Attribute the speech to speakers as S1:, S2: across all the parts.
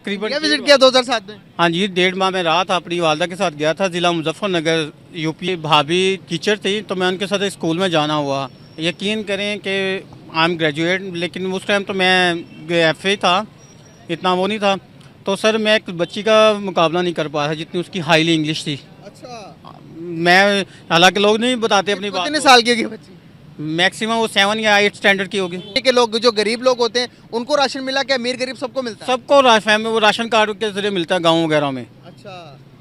S1: तकरीबन
S2: क्या विजिट किया 2007 में?
S1: हाँ जी, 1.5 माह में रहा था, अपनी वालदा के साथ गया था ज़िला मुजफ्फरनगर यूपी। भाभी टीचर थी तो मैं उनके साथ स्कूल में जाना हुआ। यकीन करें कि आई एम ग्रेजुएट, लेकिन उस टाइम तो मैं FA था, इतना वो नहीं था। तो सर मैं एक बच्ची का मुकाबला नहीं कर पाया जितनी उसकी हाईली इंग्लिश थी।
S2: अच्छा,
S1: मैं हालांकि लोग नहीं बताते अपनी बात
S2: कितने
S1: को।
S2: साल की होगी बच्ची?
S1: मैक्सिमम वो 7 या 8 स्टैंडर्ड की होगी।
S2: के लोग जो गरीब लोग होते हैं उनको राशन मिला क्या? अमीर गरीब सबको मिलता है?
S1: सबको फैमिली वो राशन कार्ड के जरिए मिलता है गाँव वगैरह में।
S2: अच्छा,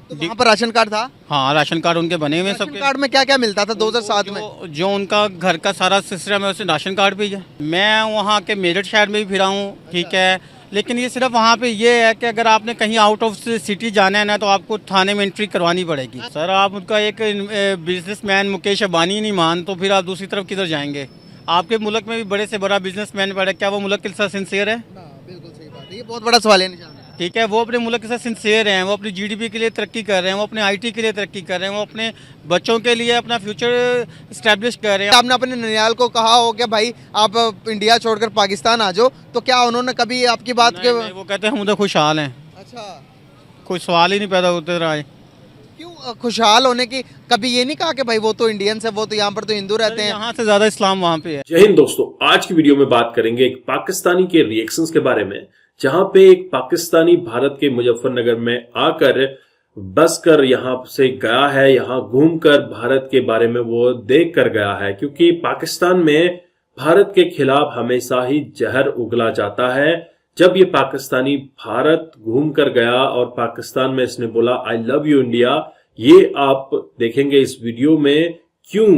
S2: तो वहाँ पर राशन कार्ड था?
S1: हाँ, राशन कार्ड उनके बने हुए हैं
S2: राशन
S1: सबके।
S2: कार्ड में क्या क्या मिलता था 2007 में?
S1: जो उनका घर का सारा सिस्टम है उसे राशन कार्ड पे ही है। मैं वहाँ के मेरठ शहर में भी फिरा हूँ, ठीक है, लेकिन ये सिर्फ वहाँ पे ये है कि अगर आपने कहीं आउट ऑफ सिटी जाना है ना तो आपको थाने में एंट्री करवानी पड़ेगी। सर आप उनका एक बिजनेसमैन मुकेश अंबानी नहीं मान तो फिर आप दूसरी तरफ किधर जाएंगे? आपके मुल्क में भी बड़े से बड़ा बिजनेसमैन पड़ा, क्या वो मुल्क के साथ सिंसियर है?
S2: बिल्कुल सही बात है, ये बहुत बड़ा सवाल है निशान।
S1: ठीक है, वो अपने मुल्क के साथ सिंसियर हैं, वो अपनी GDP के लिए तरक्की कर रहे हैं, वो अपने IT के लिए तरक्की कर रहे हैं, वो अपने बच्चों के लिए अपना फ्यूचर इस्टेब्लिश कर रहे हैं।
S2: आपने अपने ननियाल को कहा हो कि भाई आप इंडिया छोड़कर पाकिस्तान आ जाओ, तो क्या उन्होंने कभी आपकी बात के?
S1: नहीं, वो कहते हैं हम तो खुशहाल हैं,
S2: अच्छा,
S1: कोई सवाल ही नहीं पैदा होते रहा।
S2: क्यों खुशहाल होने की कभी ये नहीं कहा कि भाई वो तो इंडियंस है, वो तो यहाँ पर तो हिंदू रहते हैं?
S1: यहाँ से ज्यादा इस्लाम वहाँ पे है।
S3: जय हिंद दोस्तों, आज की वीडियो में बात करेंगे एक पाकिस्तानी के रिएक्शंस के बारे में, जहां पे एक पाकिस्तानी भारत के मुजफ्फरनगर में आकर बस कर यहां से गया है, यहां घूमकर भारत के बारे में वो देख कर गया है, क्योंकि पाकिस्तान में भारत के खिलाफ हमेशा ही जहर उगला जाता है। जब ये पाकिस्तानी भारत घूम कर गया और पाकिस्तान में इसने बोला आई लव यू इंडिया, ये आप देखेंगे इस वीडियो में क्यों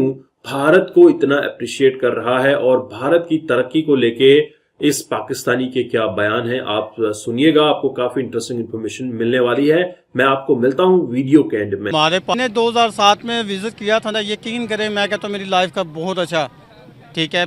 S3: भारत को इतना अप्रिशिएट कर रहा है और भारत की तरक्की को लेके इस पाकिस्तानी के क्या बयान है, आप सुनिएगा, आपको काफी इंटरेस्टिंग इंफॉर्मेशन मिलने वाली है। मैं आपको मिलता हूं वीडियो के एंड में।
S1: हमारे ने 2007 में विजिट किया था ना, यकीन करें मैं कहता हूँ मेरी लाइफ का बहुत अच्छा, ठीक है।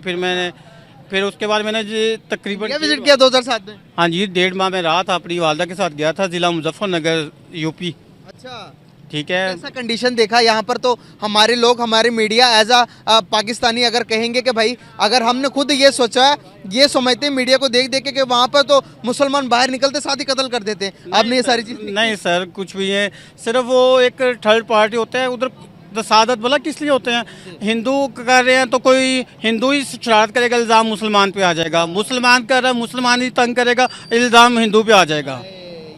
S1: फिर उसके बाद मैंने तकरीबन
S2: क्या विजिट किया 2007 में?
S1: हाँ जी, 1.5 माह में रहा था, अपनी वालदा के साथ गया था ज़िला मुजफ्फरनगर यूपी,
S2: अच्छा,
S1: ठीक है।
S2: ऐसा कंडीशन देखा यहाँ पर, तो हमारे लोग, हमारे मीडिया एज अ पाकिस्तानी अगर कहेंगे कि भाई अगर हमने खुद ये सोचा है, ये समझते हैं मीडिया को देख देख के कि वहाँ पर तो मुसलमान बाहर निकलते साथ ही कत्ल कर देते हैं, आपने ये सारी चीज़
S1: नहीं सर, कुछ भी है, सिर्फ वो एक थर्ड पार्टी होता है उधर। सादत बोला किस लिए होते हैं? हिंदू कर रहे हैं तो कोई हिंदू ही शरारत करेगा, इल्ज़ाम मुसलमान पे आ जाएगा। मुसलमान कर रहा है, मुसलमान ही तंग करेगा, इल्ज़ाम हिंदू पे आ जाएगा।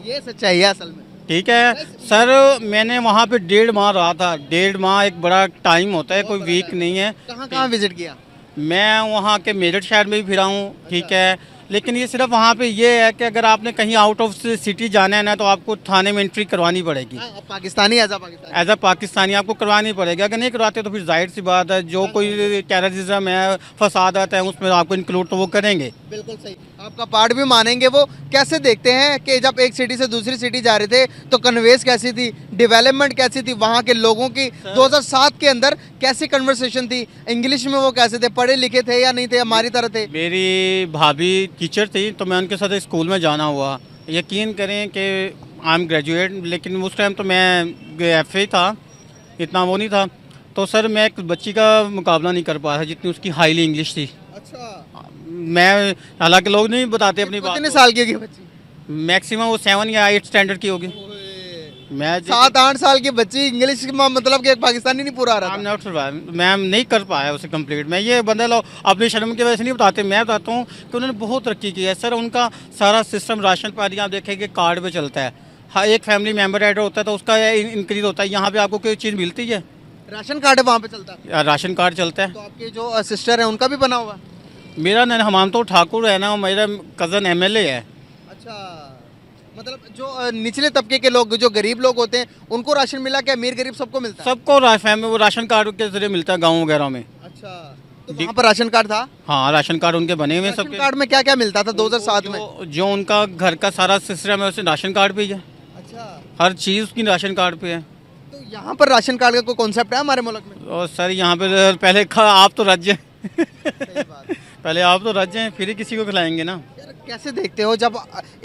S2: ये सच्चाई है असल में।
S1: ठीक है सर, मैंने वहाँ पे 1.5 माह रहा था। 1.5 माह एक बड़ा टाइम होता है, कोई वीक नहीं है।
S2: कहाँ कहाँ विजिट किया?
S1: मैं वहाँ के मेरठ शहर में भी फिरा हूँ, ठीक है, लेकिन ये सिर्फ वहाँ पे ये है कि अगर आपने कहीं आउट ऑफ सिटी जाना है ना तो आपको थाने में एंट्री करवानी पड़ेगी।
S2: पाकिस्तानी एज अ
S1: पाकिस्तानी आपको करवानी पड़ेगी। अगर नहीं करवाते तो फिर जाहिर सी बात है जो कोई टेररिज्म है, फसादात है, उसमें आपको इंक्लूड तो वो करेंगे।
S2: बिल्कुल सही, आपका पार्ट भी मानेंगे। वो कैसे देखते हैं कि जब एक सिटी से दूसरी सिटी जा रहे थे तो कन्वेंस कैसी थी, डेवलपमेंट कैसी थी, वहाँ के लोगों की 2007 के अंदर कैसी कन्वर्सेशन थी, इंग्लिश में वो कैसे थे, पढ़े लिखे थे या नहीं थे, हमारी तरह थे?
S1: मेरी भाभी टीचर थी तो मैं उनके साथ स्कूल में जाना हुआ। यकीन करें कि आई एम ग्रेजुएट, लेकिन उस टाइम तो मैं FA था, इतना वो नहीं था। तो सर मैं एक बच्ची का मुकाबला नहीं कर पाया जितनी उसकी हाईली इंग्लिश थी।
S2: अच्छा,
S1: मैं हालांकि लोग नहीं बताते अपनी बात
S2: कितने
S1: को।
S2: साल की होगी बच्ची?
S1: मैक्सिमम वो 7 या 8 स्टैंडर्ड की होगी। मैं
S2: 7-8 साल की बच्ची इंग्लिश मतलब कि एक पाकिस्तानी नहीं पूरा आ रहा था।
S1: मैं नहीं कर पाया उसे कंप्लीट। मैं ये बंदे लोग अपनी शर्म की वजह से नहीं बताते, मैं बताता हूँ कि उन्होंने बहुत तरक्की की है सर। उनका सारा सिस्टम राशन पानी आप देखेंगे कार्ड पे चलता है। हाँ, एक फैमिली मेम्बर ऐड होता है तो उसका इंक्रीज होता है। यहाँ पे आपको कोई चीज़ मिलती है?
S2: राशन कार्ड वहाँ पे चलता है?
S1: राशन कार्ड चलता है।
S2: तो आपके जो सिस्टर है उनका भी बना हुआ?
S1: मेरा हमाम तो ठाकुर है ना, मेरा कज़न MLA है।
S2: अच्छा, मतलब जो निचले तबके के लोग, जो गरीब लोग होते हैं उनको राशन मिला क्या? अमीर गरीब सबको मिलता है?
S1: सबको फैमिली वो राशन कार्ड के जरिए मिलता है गाँव वगैरह में।
S2: अच्छा, तो वहाँ पर राशन कार्ड था?
S1: हाँ, राशन कार्ड उनके बने हुए हैं
S2: राशन
S1: सबके।
S2: कार्ड में क्या क्या मिलता था 2007 में?
S1: जो उनका घर का सारा सिस्टम है उसे राशन कार्ड पे ही है।
S2: अच्छा,
S1: हर चीज़ उसकी राशन कार्ड पे है।
S2: तो यहाँ पर राशन कार्ड का कोई कॉन्सेप्ट है हमारे मुल्क में?
S1: और सर यहाँ पे पहले आप तो राज्य
S2: सही बात है।
S1: पहले आप तो राज्य हैं, फिर ही किसी को खिलाएंगे ना।
S2: यार, कैसे देखते हो जब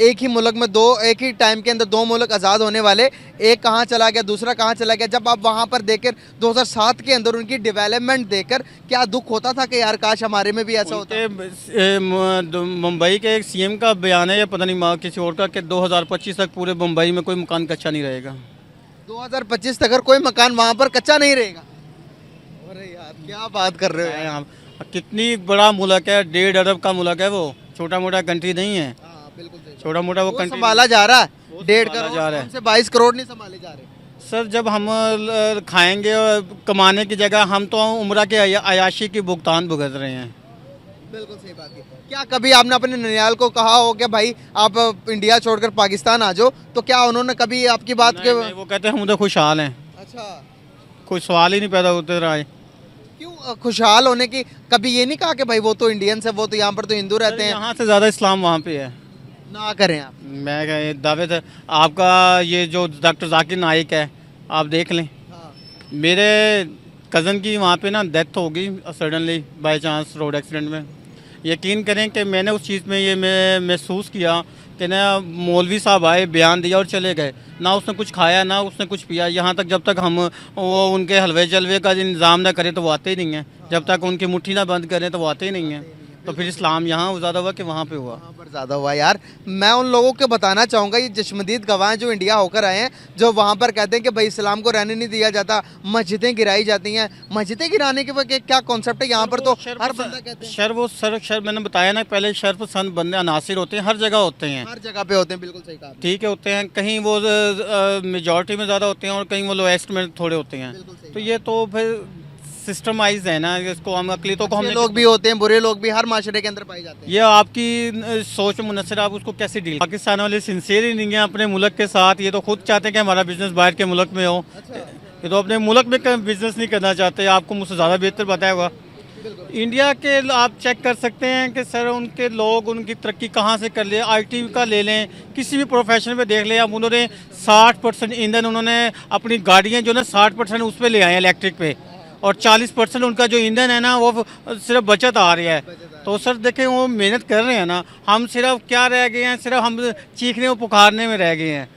S2: एक ही मुल्क में एक ही टाइम के अंदर दो मुल्क आज़ाद होने वाले, एक कहाँ चला गया दूसरा कहाँ चला गया, जब आप वहाँ पर देखकर 2007 के अंदर उनकी डेवलपमेंट देखकर क्या दुख होता था कि यार काश हमारे में भी ऐसा होता।
S1: मुंबई के एक सीएम का बयान है या पता नहीं किसी और का कि 2025 तक पूरे मुंबई में कोई मकान कच्चा नहीं रहेगा।
S2: 2025 तक अगर कोई मकान वहाँ पर कच्चा नहीं रहेगा। अरे यार क्या बात कर रहे हो यार।
S1: यहाँ कितनी बड़ा मुल्क है, 1.5 अरब का मुल्क है, वो छोटा मोटा कंट्री नहीं है।
S2: हाँ, बिल्कुल सही।
S1: छोटा मोटा वो कंट्री
S2: संभाला जा रहा है, 1.5
S1: संभाला
S2: करोड़
S1: जा रहा है।
S2: से 22 करोड़ नहीं संभाले जा रहे।
S1: सर जब हम खाएंगे और कमाने की जगह हम तो उम्रा के अयाशी की भुगतान भुगत रहे हैं।
S2: बिल्कुल सही बात है। क्या कभी आपने अपने ननियाल को कहा हो कि भाई आप इंडिया छोड़कर पाकिस्तान आ जाओ, तो क्या उन्होंने कभी आपकी बात के?
S1: नहीं, वो कहते हैं हम तो खुशहाल हैं,
S2: अच्छा,
S1: कोई सवाल ही नहीं पैदा होते रहा है।
S2: क्यों खुशहाल होने की कभी ये नहीं कहा कि भाई वो तो इंडियंस है, वो तो यहाँ पर तो हिंदू रहते हैं?
S1: यहाँ से ज़्यादा इस्लाम वहाँ पे है।
S2: ना करें आप।
S1: मैं दावे से आपका ये जो डॉक्टर जाकिर नाइक है आप देख लें,
S2: हाँ।
S1: मेरे कज़न की वहाँ पे ना डेथ हो गई suddenly by chance road accident में। यकीन करें कि मैंने उस चीज़ में ये मैं महसूस किया कि ना मौलवी साहब आए बयान दिया और चले गए, ना उसने कुछ खाया ना उसने कुछ पिया। यहाँ तक जब तक हम वो उनके हलवे जलवे का इंतज़ाम ना करें तो वो आते ही नहीं हैं, जब तक उनकी मुट्ठी ना बंद करें तो वो आते ही नहीं हैं। तो फिर इस्लाम यहाँ ज़्यादा हुआ कि वहाँ पे हुआ?
S2: वहाँ पर ज़्यादा हुआ यार। मैं उन लोगों को बताना चाहूँगा, ये चश्मदीद गवाह हैं जो इंडिया होकर आए हैं, जो वहाँ पर कहते हैं कि भाई इस्लाम को रहने नहीं दिया जाता, मस्जिदें गिराई जाती हैं। मस्जिदें गिराने के क्या कॉन्सेप्ट है यहाँ पर? तो हर बंदा कहते हैं
S1: शर मैंने बताया ना पहले, शर पसंद बंदे अनासिर होते हैं, हर जगह होते हैं,
S2: हर जगह पे होते हैं। बिल्कुल सही कहा।
S1: ठीक है, होते हैं। कहीं वो मेजॉरिटी में ज़्यादा होते हैं और कहीं वो लोएस्ट में थोड़े होते हैं। तो ये तो फिर सिस्टमाइज है ना, इसको हम अकलीतों को
S2: अच्छे
S1: हम
S2: लोग भी होते हैं, बुरे लोग भी हर माशरे के अंदर पाए जाते हैं।
S1: ये आपकी सोच में मुनसर, आप उसको कैसे डील। पाकिस्तान वाले सिंसियर ही नहीं है अपने मुल्क के साथ, ये तो खुद चाहते हैं कि हमारा बिजनेस बाहर के मुल्क में हो। ये तो अपने मुल्क में बिजनेस नहीं करना चाहते, आपको मुझसे ज़्यादा बेहतर पता होगा। इंडिया के आप चेक कर सकते हैं कि सर उनके लोग उनकी तरक्की कहाँ से कर ले। IT का ले लें, किसी भी प्रोफेशन में देख लें, अब उन्होंने 60% ईंधन उन्होंने अपनी गाड़ियाँ जो ना 60% उस पर ले आए हैं इलेक्ट्रिक पे, और 40% उनका जो ईंधन है ना वो सिर्फ बचत आ रही है। तो सर देखें वो मेहनत कर रहे हैं ना, हम सिर्फ क्या रह गए हैं, सिर्फ हम चीखने और पुकारने में रह गए हैं।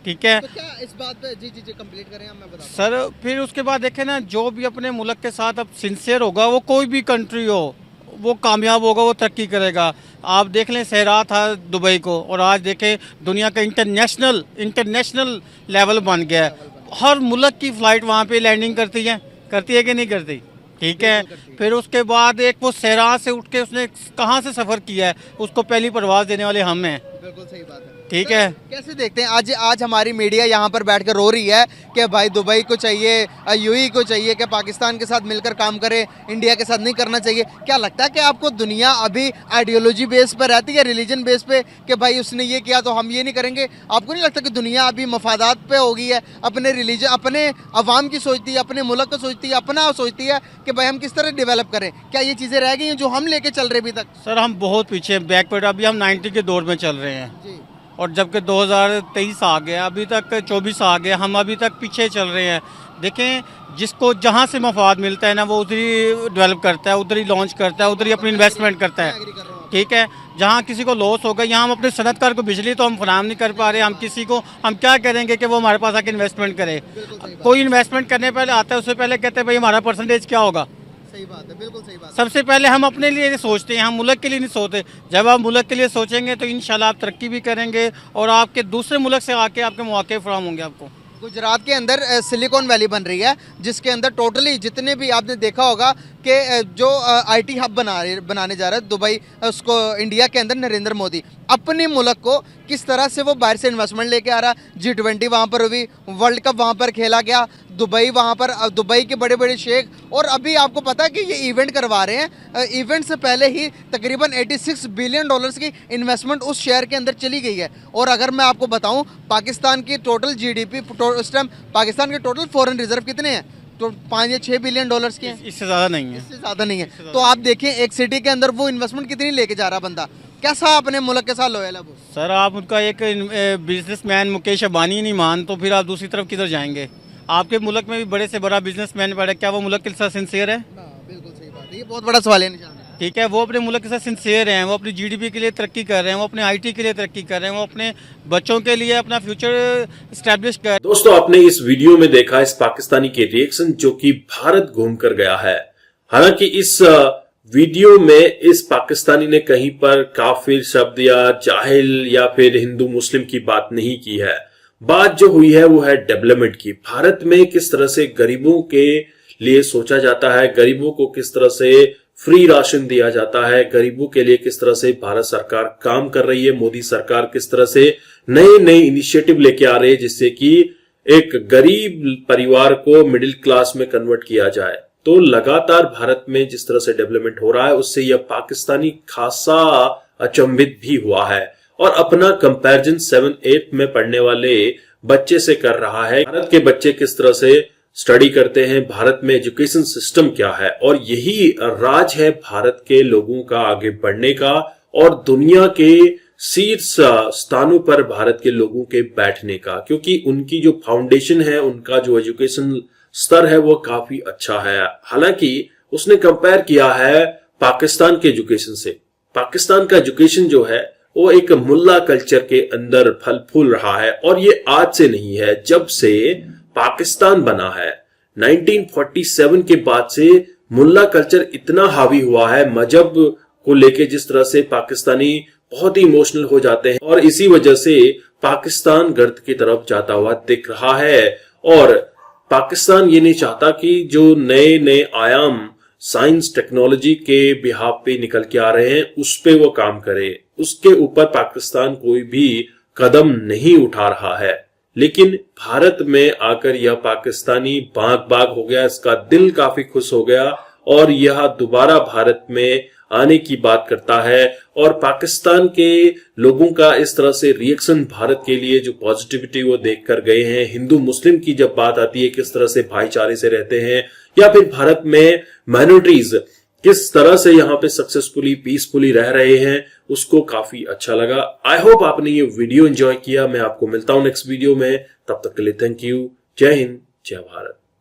S1: ठीक है,
S2: तो क्या इस बात पे जी कंप्लीट करें, मैं बताता
S1: सर फिर उसके बाद देखें ना, जो भी अपने मुल्क के साथ अब सिंसियर होगा, वो कोई भी कंट्री हो, वो कामयाब होगा, वो तरक्की करेगा। आप देख लें सहरा था दुबई को, और आज देखें दुनिया का इंटरनेशनल लेवल बन गया है। हर मुल्क की फ़्लाइट वहाँ पे लैंडिंग करती है कि नहीं करती? ठीक है, फिर उसके बाद एक वो सहरा से उठ के उसने कहाँ से सफ़र किया है, उसको पहली परवाज़ देने वाले हम हैं।
S2: बिल्कुल सही बात है।
S1: ठीक है,
S2: कैसे देखते हैं आज हमारी मीडिया यहाँ पर बैठकर रो रही है कि भाई दुबई को चाहिए, यूएई को चाहिए कि पाकिस्तान के साथ मिलकर काम करे, इंडिया के साथ नहीं करना चाहिए। क्या लगता है कि आपको दुनिया अभी आइडियोलॉजी बेस पर रहती है, रिलीजन बेस पे, कि भाई उसने ये किया तो हम ये नहीं करेंगे? आपको नहीं लगता कि दुनिया अभी मफादात पे हो गई है, अपने रिलीजन, अपने अवाम की सोचती है, अपने मुल्क को सोचती है, अपना सोचती है कि भाई हम किस तरह डेवलप करें? क्या ये चीज़ें रह गई हैं जो हम लेके चल रहे अभी तक?
S1: सर हम बहुत पीछे बैकवर्ड, अभी हम 90 के दौर में चल रहे हैं,
S2: जी।
S1: और जबकि 2023 आ गया, अभी तक 24 आ गया, हम अभी तक पीछे चल रहे हैं। देखें, जिसको जहाँ से मफाद मिलता है ना वो उधर ही डेवलप करता है, उधर ही लॉन्च करता है, उधर ही अपनी इन्वेस्टमेंट करता है। ठीक है, जहाँ किसी को लॉस होगा, यहाँ हम अपने सनतकार को बिजली तो हम फराहम नहीं कर पा रहे, हम किसी को हम क्या करेंगे कि वो हमारे पास आके इन्वेस्टमेंट करे? कोई इन्वेस्टमेंट करने पहले आता है, उससे पहले कहते हैं भाई हमारा परसेंटेज क्या होगा।
S2: सही बात है, बिल्कुल सही बात।
S1: सबसे पहले हम अपने लिए सोचते हैं, हम मुल्क के लिए नहीं सोचते। जब आप मुल्क के लिए सोचेंगे तो इंशाल्लाह आप तरक्की भी करेंगे, और आपके दूसरे मुल्क से आके आपके मौके फराहम होंगे आपको।
S2: गुजरात के अंदर सिलिकॉन वैली बन रही है, जिसके अंदर टोटली जितने भी आपने देखा होगा कि जो IT हब बनाने जा रहा है दुबई, उसको इंडिया के अंदर नरेंद्र मोदी अपने मुल्क को किस तरह से वो बाहर से इन्वेस्टमेंट लेके आ रहा। G20 वहाँ पर हुई, वर्ल्ड कप वहाँ पर खेला गया, दुबई वहाँ पर, दुबई के बड़े बड़े शेख, और अभी आपको पता है कि ये इवेंट करवा रहे हैं। इवेंट से पहले ही तकरीबन $86 बिलियन की इन्वेस्टमेंट उस शहर के अंदर चली गई है। और अगर मैं आपको बताऊं, पाकिस्तान की टोटल GDP इस टाइम पाकिस्तान के टोटल फॉरेन रिजर्व कितने हैं? तो 5 या 6 बिलियन डॉलर्स के हैं,
S1: इससे ज़्यादा नहीं है।
S2: इससे ज़्यादा नहीं है। तो आप देखें एक सिटी के अंदर वो इन्वेस्टमेंट कितनी लेके जा रहा बंदा, कैसा अपने मुल्क के साथ लॉयल है वो। सर
S1: आप उनका एक बिजनेसमैन मुकेश अंबानी नहीं मान तो फिर आप दूसरी तरफ किधर जाएंगे? आपके मुल्क में भी बड़े से बड़ा बिजनेसमैन पड़ा, क्या वो मुल्क के साथ सिंसियर है?
S2: बिल्कुल सही बात है, ये बहुत बड़ा सवाल है निशान है।
S1: ठीक है, वो अपने मुल्क के साथ सिंसियर हैं, वो अपनी जीडीपी के लिए तरक्की कर रहे हैं, वो अपने आईटी के लिए तरक्की कर रहे हैं, वो अपने बच्चों के लिए अपना फ्यूचर इस्टेब्लिश कर।
S3: दोस्तों, आपने इस वीडियो में देखा इस पाकिस्तानी के रिएक्शन जो कि भारत घूम कर गया है। हालांकि इस वीडियो में इस पाकिस्तानी ने कहीं पर काफिर शब्द या जाहिल या फिर हिंदू मुस्लिम की बात नहीं की है। बात जो हुई है वो है डेवलपमेंट की। भारत में किस तरह से गरीबों के लिए सोचा जाता है, गरीबों को किस तरह से फ्री राशन दिया जाता है, गरीबों के लिए किस तरह से भारत सरकार काम कर रही है, मोदी सरकार किस तरह से नए नए इनिशिएटिव लेके आ रही है जिससे कि एक गरीब परिवार को मिडिल क्लास में कन्वर्ट किया जाए। तो लगातार भारत में जिस तरह से डेवलपमेंट हो रहा है उससे यह पाकिस्तानी खासा अचंभित भी हुआ है और अपना कंपैरिजन 7-8 में पढ़ने वाले बच्चे से कर रहा है। भारत के बच्चे किस तरह से स्टडी करते हैं, भारत में एजुकेशन सिस्टम क्या है, और यही राज है भारत के लोगों का आगे बढ़ने का और दुनिया के शीर्ष स्थानों पर भारत के लोगों के बैठने का, क्योंकि उनकी जो फाउंडेशन है, उनका जो एजुकेशन स्तर है वो काफी अच्छा है। हालांकि उसने कंपेयर किया है पाकिस्तान के एजुकेशन से। पाकिस्तान का एजुकेशन जो है वो एक मुल्ला कल्चर के अंदर फल फूल रहा है और ये आज से नहीं है, जब से पाकिस्तान बना है 1947 के बाद से मुल्ला कल्चर इतना हावी हुआ है। मजहब को लेके जिस तरह से पाकिस्तानी बहुत ही इमोशनल हो जाते हैं और इसी वजह से पाकिस्तान गर्त की तरफ जाता हुआ दिख रहा है। और पाकिस्तान ये नहीं चाहता कि जो नए नए आयाम साइंस टेक्नोलॉजी के बिहाफ पे निकल के आ रहे हैं उस पे वो काम करे, उसके ऊपर पाकिस्तान कोई भी कदम नहीं उठा रहा है। लेकिन भारत में आकर यह पाकिस्तानी बाग बाग हो गया, इसका दिल काफी खुश हो गया और यह दोबारा भारत में आने की बात करता है। और पाकिस्तान के लोगों का इस तरह से रिएक्शन भारत के लिए जो पॉजिटिविटी वो देख कर गए हैं, हिंदू मुस्लिम की जब बात आती है किस तरह से भाईचारे से रहते हैं, या फिर भारत में माइनॉरिटीज किस तरह से यहाँ पे सक्सेसफुली पीसफुली रह रहे हैं, उसको काफी अच्छा लगा। आई होप आपने ये वीडियो एंजॉय किया। मैं आपको मिलता हूं नेक्स्ट वीडियो में, तब तक के लिए थैंक यू। जय हिंद, जय भारत।